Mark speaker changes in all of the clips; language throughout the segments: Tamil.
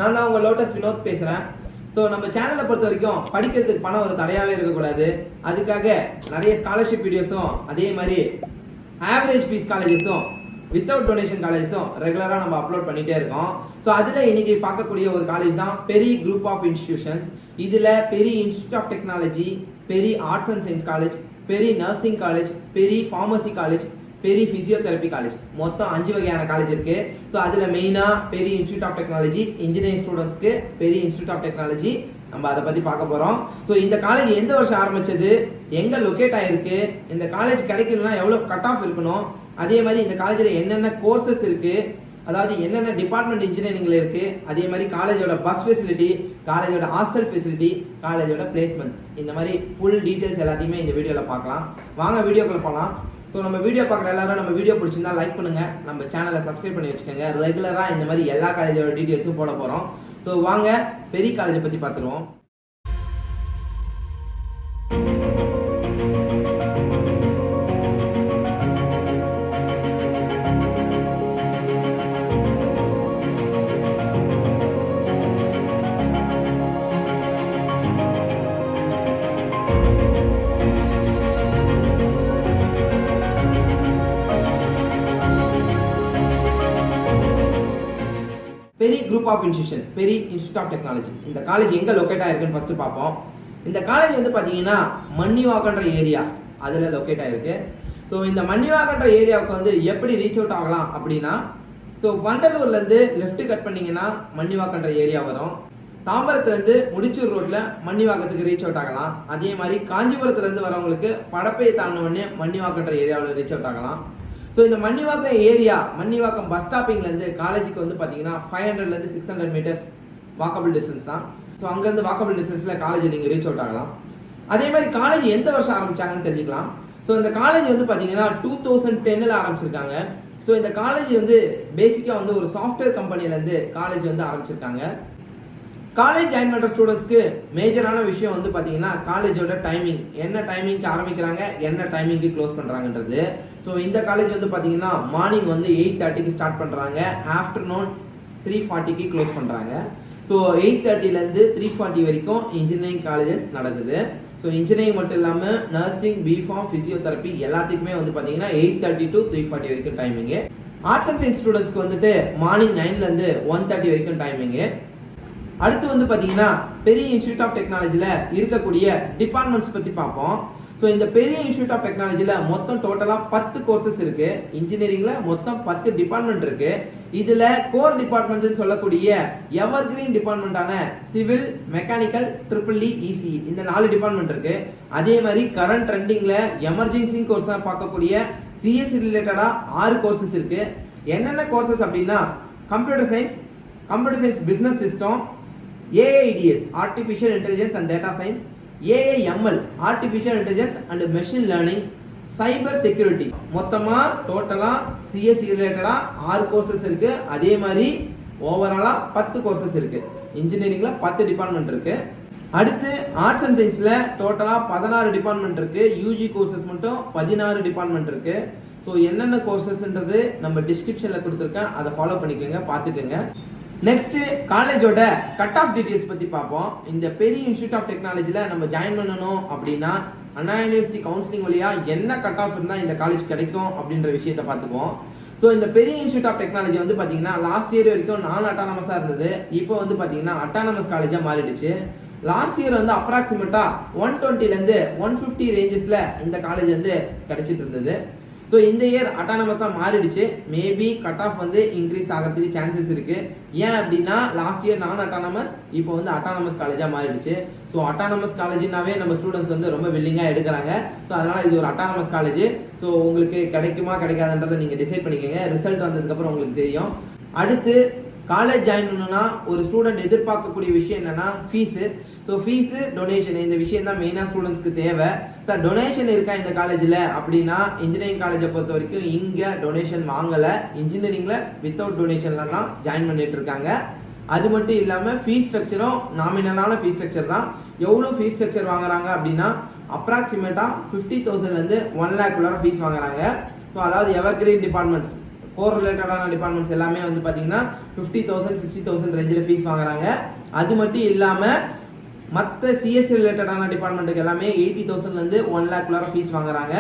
Speaker 1: நான் தான் உங்கள் லோட்டஸ் வினோத் பேசுகிறேன். ஸோ நம்ம சேனலை பொறுத்த வரைக்கும் படிக்கிறதுக்கு பணம் ஒரு தடையாகவே இருக்கக்கூடாது. அதுக்காக நிறைய ஸ்காலர்ஷிப் வீடியோஸும் அதே மாதிரி ஆவரேஜ் ஃபீஸ் காலேஜஸும் வித்தவுட் டொனேஷன் காலேஜஸும் ரெகுலராக நம்ம அப்லோட் பண்ணிகிட்டே இருக்கோம். ஸோ அதில் இன்னைக்கு பார்க்கக்கூடிய ஒரு காலேஜ் தான் பெரி குரூப் ஆஃப் இன்ஸ்டிடியூஷன்ஸ். இதில் Peri institute of technology, Peri arts and science college, Peri nursing college, Peri pharmacy college, Peri physiotherapy college, மொத்தம் 5 வகையான காலேஜ் இருக்குது. ஸோ அதில் மெயினாக Peri institute of technology, engineering ஸ்டூடெண்ட்ஸ்க்கு பெரி இன்ஸ்டியூட் ஆஃப் டெக்னாலஜி நம்ம அதை பற்றி பார்க்க போகிறோம். ஸோ இந்த காலேஜ் எந்த வருஷம் ஆரம்பித்தது, எங்கே லொக்கேட் ஆகிருக்கு, இந்த காலேஜ் கிடைக்கணும்னா எவ்வளோ கட் ஆஃப் இருக்கணும், அதே மாதிரி இந்த காலேஜில் என்னென்ன கோர்சஸ் இருக்குது, அதாவது என்னென்ன டிபார்ட்மெண்ட் இன்ஜினியரிங்கில் இருக்குது, அதே மாதிரி காலேஜோட பஸ் ஃபெசிலிட்டி, காலேஜோட ஹாஸ்டல் ஃபெசிலிட்டி, காலேஜோட பிளேஸ்மெண்ட்ஸ், இந்த மாதிரி ஃபுல் டீட்டெயில்ஸ் எல்லாத்தையுமே இந்த வீடியோவில் பார்க்கலாம். வாங்க வீடியோக்குள்ள போகலாம். ஸோ நம்ம வீடியோ பார்க்குற எல்லாரும் நம்ம வீடியோ பிடிச்சிருந்தா லைக் பண்ணுங்கள், நம்ம சேனலை சப்ஸ்கிரைப் பண்ணி வச்சுக்கோங்க. ரெகுலராக இந்த மாதிரி எல்லா காலேஜோட டீட்டெயில்ஸும் போட போகிறோம். ஸோ வாங்க பெரிய காலேஜை பற்றி பார்த்துருவோம். Peri group of institution, Peri institute of technology. இந்த காலேஜ் எங்கே லொக்கேட் ஆகிருக்குன்னு ஃபஸ்ட்டு பார்ப்போம். இந்த காலேஜ் வந்து பார்த்தீங்கன்னா மன்னிவாக்கன்ற ஏரியா அதில் லொக்கேட் ஆகிருக்கு. ஸோ இந்த மன்னிவாக்கன்ற ஏரியாவுக்கு வந்து எப்படி ரீச் அவுட் ஆகலாம் அப்படின்னா, ஸோ வண்டலூர்லேருந்து லெஃப்ட் கட் பண்ணிங்கன்னா மன்னிவாக்கன்ற ஏரியா வரும். தாம்பரத்துலேருந்து முடிச்சூர் ரோட்டில் மன்னிவாக்கத்துக்கு ரீச் அவுட் ஆகலாம். அதே மாதிரி காஞ்சிபுரத்துலேருந்து வரவங்களுக்கு படப்பையை தாண்டினோடனே மன்னிவாக்கன்ற ஏரியாவில் ரீச் அவுட் ஆகலாம். ஸோ இந்த மன்னிவாக்கம் ஏரியா, மன்னிவாக்கம் பஸ் ஸ்டாப்பிங்லேருந்து காலேஜுக்கு வந்து பார்த்தீங்கன்னா 500லேருந்து 600 மீட்டர்ஸ் வாக்கபிள் டிஸ்டன்ஸ் தான். ஸோ அங்கேருந்து வாக்கபிள் டிஸ்டன்ஸில் காலேஜ் நீங்கள் ரீச் அவுட் ஆகலாம். அதே மாதிரி காலேஜ் எந்த வருஷம் ஆரம்பிச்சாங்கன்னு தெரிஞ்சுக்கலாம். ஸோ இந்த காலேஜ் வந்து பார்த்தீங்கன்னா 2010 ஆரம்பிச்சிருக்காங்க. ஸோ இந்த காலேஜ் வந்து பேசிக்காக வந்து ஒரு சாஃப்ட்வேர் கம்பெனிலேருந்து காலேஜ் வந்து ஆரம்பிச்சிருக்காங்க. காலேஜ் ஜாயின் பண்ணுற ஸ்டூடெண்ட்ஸ்க்கு மேஜரான விஷயம் வந்து பார்த்தீங்கன்னா காலேஜோட டைமிங், என்ன டைமிங்க்கு ஆரம்பிக்கிறாங்க, என்ன டைமிங்க்கு க்ளோஸ் பண்ணுறாங்கன்றது. ஸோ இந்த காலேஜ் வந்து பார்த்தீங்கன்னா மார்னிங் வந்து 8:30க்கு ஸ்டார்ட் பண்ணுறாங்க, ஆஃப்டர்நூன் 3:40க்கு க்ளோஸ் பண்ணுறாங்க. ஸோ 8:30லேருந்து 3:40 வரைக்கும் இன்ஜினியரிங் காலேஜஸ் நடக்குது. ஸோ இன்ஜினியரிங் மட்டும் இல்லாமல் நர்சிங், பிஃபார்ம், ஃபிசியோதெரப்பி எல்லாத்துக்குமே வந்து பார்த்தீங்கன்னா 8:30 to 3:40 வரைக்கும் டைமிங்கு. ஆர்ட்ஸ் அண்ட் சயின்ஸ் ஸ்டூடெண்ட்ஸ்க்கு வந்துட்டு மார்னிங் 9லேருந்து 1:30 வரைக்கும் டைமிங்கு. அடுத்து வந்து பார்த்தீங்கன்னா பெரிய இன்ஸ்டியூட் ஆஃப் டெக்னாலஜியில் இருக்கக்கூடிய டிபார்ட்மெண்ட்ஸ் பற்றி பார்ப்போம். ஸோ இந்த பெரிய இன்ஸ்டியூட் ஆஃப் டெக்னாலஜியில் மொத்தம் டோட்டலாக 10 கோர்சஸ் இருக்குது. இன்ஜினியரிங்கில் மொத்தம் 10 டிபார்ட்மெண்ட் இருக்குது. இதில் கோர் டிபார்ட்மெண்ட்னு சொல்லக்கூடிய எவர் கிரீன் டிபார்ட்மெண்ட்டான சிவில், மெக்கானிக்கல், EEE, ECE இந்த 4 டிபார்ட்மெண்ட் இருக்குது. அதே மாதிரி கரண்ட் ட்ரெண்டிங்கில் எமர்ஜென்சி கோர்ஸாக பார்க்கக்கூடிய சிஎஸ்சி ரிலேட்டடாக 6 கோர்சஸ் இருக்குது. என்னென்ன கோர்சஸ் அப்படின்னா computer science business system, AIDS artificial intelligence and data science, AIML artificial intelligence and machine learning, cyber security, மொத்தமாக டோட்டலாக சிஎஸ்சி ரிலேட்டடாக 6 கோர்சஸ் இருக்குது. அதே மாதிரி ஓவராலாக 10 கோர்சஸ் இருக்குது. இன்ஜினியரிங்கில் 10 டிபார்ட்மெண்ட் இருக்குது. அடுத்து ஆர்ட்ஸ் அண்ட் சயின்ஸில் டோட்டலாக 16 டிபார்ட்மெண்ட் இருக்குது. யூஜி கோர்சஸ் மட்டும் 16 டிபார்ட்மெண்ட் இருக்குது. ஸோ என்னென்ன கோர்சஸ்ன்றது நம்ம டிஸ்கிரிப்ஷனில் கொடுத்துருக்கேன், அதை ஃபாலோ பண்ணிக்கோங்க, பார்த்துக்கோங்க. நெக்ஸ்ட் காலேஜோட கட் ஆஃப் டீடைல்ஸ் பற்றி பார்ப்போம். இந்த பெரிய இன்ஸ்டியூட் ஆஃப் டெக்னாலஜியில் நம்ம ஜாயின் பண்ணணும் அப்படின்னா அண்ணா யூனிவர்சிட்டி கவுன்சிலிங் வழியாக என்ன கட் ஆஃப் இருந்தால் இந்த காலேஜ் கிடைக்கும் அப்படின்ற விஷயத்தை பார்த்துக்குவோம். ஸோ இந்த பெரிய இன்ஸ்டியூட் ஆஃப் டெக்னாலஜி வந்து பார்த்தீங்கன்னா லாஸ்ட் இயர் வரைக்கும் 4 அட்டானமஸாக இருந்தது. இப்போ வந்து பார்த்தீங்கன்னா அட்டானமஸ் காலேஜாக மாறிடுச்சு. லாஸ்ட் இயர் வந்து அப்ராக்சிமேட்டாக 120லேருந்து 150 ரேஞ்சஸில் இந்த காலேஜ் வந்து கிடைச்சிட்டு இருந்தது. ஸோ இந்த இயர் அட்டானமஸாக மாறிடுச்சு. மேபி கட் ஆஃப் வந்து இன்க்ரீஸ் ஆகிறதுக்கு சான்சஸ் இருக்குது. ஏன் அப்படின்னா லாஸ்ட் இயர் நான் அட்டானமஸ், இப்போ வந்து அட்டானமஸ் காலேஜாக மாறிடுச்சு. ஸோ அட்டானமஸ் காலேஜ்னாவே நம்ம ஸ்டூடெண்ட்ஸ் வந்து ரொம்ப வில்லிங்காக எடுக்கிறாங்க. ஸோ அதனால் இது ஒரு அட்டானமஸ் காலேஜ். ஸோ உங்களுக்கு கிடைக்குமா கிடைக்காதுன்றதை நீங்கள் டிசைட் பண்ணிக்கோங்க. ரிசல்ட் வந்ததுக்கப்புறம் உங்களுக்கு தெரியும். அடுத்து காலேஜ் ஜாயின் பண்ணணும்னா ஒரு ஸ்டூடெண்ட் எதிர்பார்க்கக்கூடிய விஷயம் என்னன்னா ஃபீஸு. ஸோ ஃபீஸு, டொனேஷன், இந்த விஷயம் தான் மெயினாக ஸ்டூடெண்ட்ஸ்க்கு தேவை. சார் டொனேஷன் இருக்கா இந்த காலேஜில் அப்படின்னா, இன்ஜினியரிங் காலேஜை பொறுத்த வரைக்கும் இங்கே டொனேஷன் வாங்கலை. இன்ஜினியரிங்கில் வித்தவுட் டொனேஷனில் தான் ஜாயின் பண்ணிட்டு இருக்காங்க. அது மட்டும் இல்லாமல் ஃபீஸ் ஸ்ட்ரக்சரும் நாமினலான ஃபீஸ் ஸ்ட்ரக்சர் தான். எவ்வளோ ஃபீஸ் ஸ்ட்ரக்சர் வாங்குறாங்க அப்படின்னா அப்ராக்சிமேட்டாக 50,000லேருந்து 1 lakh ஃபீஸ் வாங்குறாங்க. ஸோ அதாவது எவர் கிரீன் டிபார்ட்மெண்ட்ஸ் கோர் ரிலேட்டடான டிபார்ட்மெண்ட்ஸ் எல்லாமே வந்து பார்த்தீங்கன்னா 50,000 60,000 ரேஞ்சில் ஃபீஸ் வாங்குறாங்க. அது மட்டும் இல்லாமல் மற்ற சிஎஸ்சி ரிலேட்டடான டிபார்ட்மெண்ட்டுக்கு எல்லாமே 80,000லேருந்து 1 lakh ஃபீஸ் வாங்குறாங்க.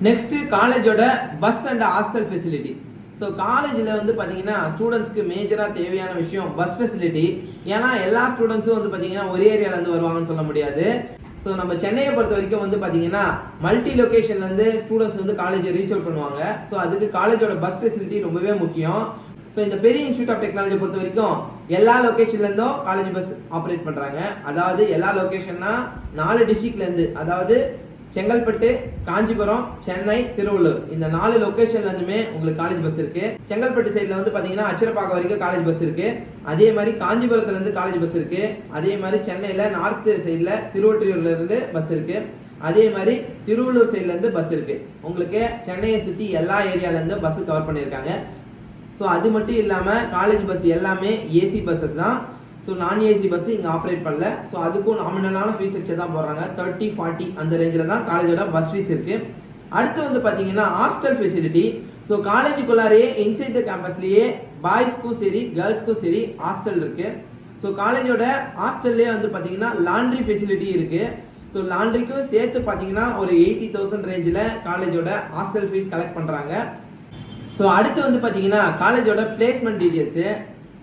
Speaker 1: நெக்ஸ்ட் காலேஜோட bus and hostel facility. So காலேஜில் வந்து பார்த்தீங்கன்னா ஸ்டூடெண்ட்ஸ்க்கு மேஜராக தேவையான விஷயம் பஸ் ஃபெசிலிட்டி. ஏன்னா எல்லா ஸ்டூடெண்ட்ஸும் வந்து பார்த்தீங்கன்னா ஒரே ஏரியாவிலேருந்து வருவாங்கன்னு சொல்ல முடியாது. ஸோ நம்ம சென்னையை பொறுத்த வரைக்கும் வந்து பார்த்தீங்கன்னா மல்டி லொக்கேஷன்லேருந்து ஸ்டூடெண்ட்ஸ் வந்து காலேஜை ரீச் அவுட் பண்ணுவாங்க. ஸோ அதுக்கு காலேஜோட பஸ் ஃபெசிலிட்டி ரொம்பவே முக்கியம். ஸோ இந்த பெரிய இன்ஸ்டியூட் ஆஃப் டெக்னாலஜி பொறுத்த வரைக்கும் எல்லா லொக்கேஷன்லேருந்தும் காலேஜ் பஸ் ஆப்ரேட் பண்ணுறாங்க. அதாவது எல்லா லொக்கேஷன்னா 4 டிஸ்ட்ரிக்ட்லேருந்து, அதாவது செங்கல்பட்டு, காஞ்சிபுரம், சென்னை, திருவள்ளூர், இந்த 4 லொக்கேஷன்லேருந்துமே உங்களுக்கு காலேஜ் பஸ் இருக்கு. செங்கல்பட்டு சைடில் வந்து பார்த்தீங்கன்னா அச்சரப்பாக்கம் வரைக்கும் காலேஜ் பஸ் இருக்கு. அதே மாதிரி காஞ்சிபுரத்துலேருந்து காலேஜ் பஸ் இருக்கு. அதே மாதிரி சென்னையில் நார்த் சைடில் திருவொற்றியூர்லேருந்து பஸ் இருக்கு. அதே மாதிரி திருவள்ளூர் சைட்லேருந்து பஸ் இருக்கு. உங்களுக்கு சென்னையை சுற்றி எல்லா ஏரியாவிலேருந்து பஸ் கவர் பண்ணியிருக்காங்க. ஸோ அது மட்டும் இல்லாமல் காலேஜ் பஸ் எல்லாமே ஏசி பஸ்ஸஸ் தான். ஸோ நான் ஏசி பஸ் இங்கே ஆப்ரேட் பண்ணல. ஸோ அதுக்கும் நாமினலான ஃபீஸ் ஸ்ட்ரக்சர் தான் போடுறாங்க. 30-40 அந்த ரேஞ்சில் தான் காலேஜோட பஸ் ஃபீஸ் இருக்குது. அடுத்து வந்து பார்த்தீங்கன்னா ஹாஸ்டல் ஃபெசிலிட்டி. ஸோ காலேஜுக்குள்ளாரையே இன்சைட் த கேம்பஸ்லேயே பாய்ஸ்க்கும் சரி கேர்ள்ஸ்க்கும் சரி ஹாஸ்டல் இருக்குது. ஸோ காலேஜோட ஹாஸ்டல்லே வந்து பார்த்தீங்கன்னா லாண்ட்ரி ஃபெசிலிட்டி இருக்குது. ஸோ லாண்ட்ரிக்கும் சேர்த்து பார்த்தீங்கன்னா ஒரு 80,000 ரேஞ்சில் காலேஜோட ஹாஸ்டல் ஃபீஸ் கலெக்ட் பண்ணுறாங்க. ஸோ அடுத்து வந்து பார்த்தீங்கன்னா காலேஜோட பிளேஸ்மெண்ட் டீட்டெயில்ஸு.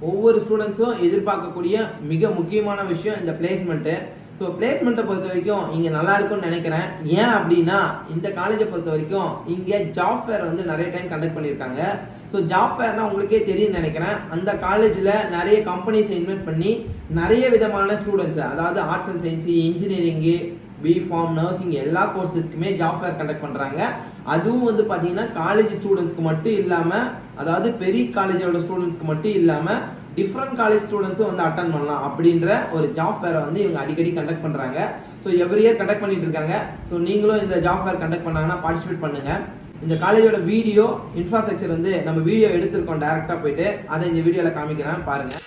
Speaker 1: ஒவ்வொரு ஸ்டூடெண்ட்ஸும் எதிர்பார்க்கக்கூடிய மிக முக்கியமான விஷயம் இந்த பிளேஸ்மெண்ட்டு. ஸோ பிளேஸ்மெண்ட்டை பொறுத்த வரைக்கும் இங்கே நல்லா இருக்கும்னு நினைக்கிறேன். ஏன் அப்படின்னா இந்த காலேஜை பொறுத்த வரைக்கும் இங்கே ஜாப் ஃபேர் வந்து நிறைய டைம் கண்டக்ட் பண்ணியிருக்காங்க. ஸோ ஜாப் ஃபேர்னால் உங்களுக்கே தெரியும்னு நினைக்கிறேன். அந்த காலேஜில் நிறைய கம்பெனிஸை இன்வைட் பண்ணி நிறைய விதமான ஸ்டூடெண்ட்ஸை, அதாவது arts and science, engineering, B Pharm, nursing எல்லா கோர்சஸ்க்குமே ஜாப் ஃபேர் கண்டக்ட் பண்ணுறாங்க. அதுவும் வந்து பார்த்தீங்கன்னா காலேஜ் ஸ்டூடெண்ட்ஸ்க்கு மட்டும் இல்லாமல், அதாவது பெரிய காலேஜோட ஸ்டூடெண்ட்ஸ்க்கு மட்டும் இல்லாமல் டிஃப்ரெண்ட் காலேஜ் ஸ்டூடெண்ட்ஸும் வந்து அட்டன் பண்ணலாம் அப்படின்ற ஒரு ஜாப் ஃபேரை வந்து இவங்க அடிக்கடி கண்டக்ட் பண்ணுறாங்க. ஸோ எவ்ரி இயர் கண்டக்ட் பண்ணிட்டு இருக்காங்க. ஸோ நீங்களும் இந்த ஜாப் ஃபேர் கண்டக்ட் பண்ணாங்கன்னா பார்ட்டிசிபேட் பண்ணுங்கள். இந்த காலேஜோட வீடியோ இன்ஃப்ராஸ்ட்ரக்சர் வந்து நம்ம வீடியோ எடுத்திருக்கோம், டேரெக்டாக போயிட்டு அதை இந்த வீடியோவில் காமிக்கிறேன் பாருங்கள்.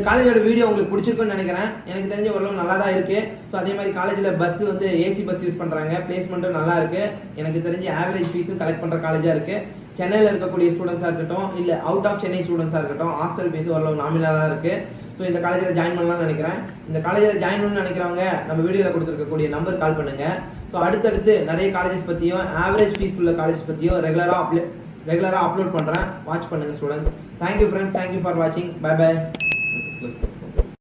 Speaker 1: காலேஜோட வீடியோ உங்களுக்கு பிடிச்சிருக்குன்னு நினைக்கிறேன். எனக்கு தெரிஞ்ச ஓரளவு நல்லா தான் இருக்குது. ஸோ அதே மாதிரி காலேஜில் பஸ் வந்து ஏசி பஸ் யூஸ் பண்ணுறாங்க. பிளேஸ்மெண்ட்டும் நல்லா இருக்குது. எனக்கு தெரிஞ்ச ஆவரேஜ் ஃபீஸும் கலெக்ட் பண்ணுற காலேஜாக இருக்குது. சென்னையில் இருக்கக்கூடிய ஸ்டூடெண்ட்ஸாக இருக்கட்டும், இல்லை அவுட் ஆஃப் சென்னை ஸ்டூடெண்ட்ஸாக இருக்கட்டும், ஹாஸ்டல் ஃபீஸும் ஓரளவு நாமினலாக இருக்குது. ஸோ இந்த காலேஜில் ஜாயின் பண்ணலாம்னு நினைக்கிறேன். இந்த காலேஜில் ஜாயின் பண்ணணும்னு நினைக்கிறவங்க நம்ம வீடியோவில் கொடுத்துருக்கக்கூடிய நம்பர் கால் பண்ணுங்கள். ஸோ அடுத்தடுத்து நிறைய காலேஜஸ் பற்றியும் ஆவரேஜ் ஃபீஸ் உள்ள காலேஜ் பற்றியும் ரெகுலராக அப்லோட் பண்ணுறேன். வாட்ச் பண்ணுங்கள் students. Thank you friends. Thank you for வாட்சிங். Bye by.